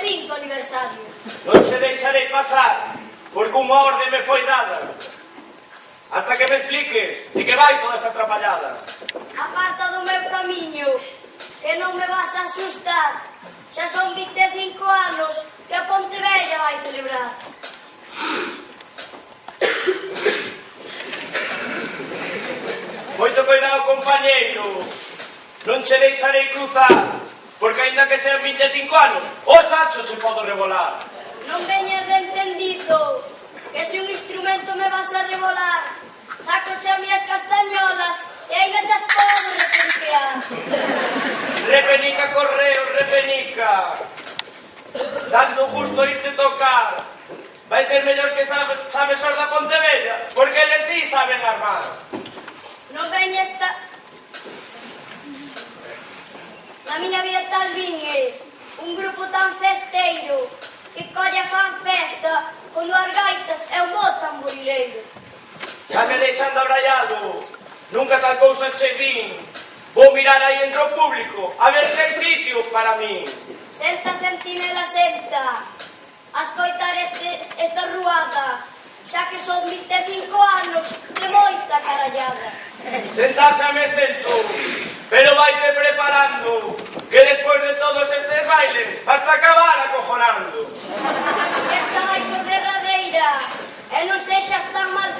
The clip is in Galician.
25 aniversario. Non se deixarei pasar, porque unha orde me foi dada. Hasta que me expliques de que vai toda esta atrapallada. Aparta do meu camiño, que non me vas a asustar. Xa son 25 anos que a Pontevella vai celebrar. Moito cuidado, compañeiro. Non che deixarei cruzar, porque aínda que sean 25 anos, o sacho se podo revolar. Non veñas de entendido, que se un instrumento me vas a revolar, sacoche as miñas castañolas e aínda chas podo repenquear. Repenica, correo, repenica. Dando gusto irte tocar. Vai ser mellor que sabes os da Pontevella, porque eles sí saben armar. Non veñas na miña vida tal vingue, un grupo tan festeiro, que colle fan festa con dúas gaitas e un bo tamborileiro. Já me deixando abraiado, nunca tal cousa che vin. Vou mirar aí entre o público, a ver se hai sitio para min. Senta, centinela, senta, a escoitar esta ruada, xa que son 25 anos de moita carallada. Sentarse me sento, pero vaite preparando, que despois de todos estes bailes basta acabar acojonando. Esta vai por derradeira, e non sexas tan mal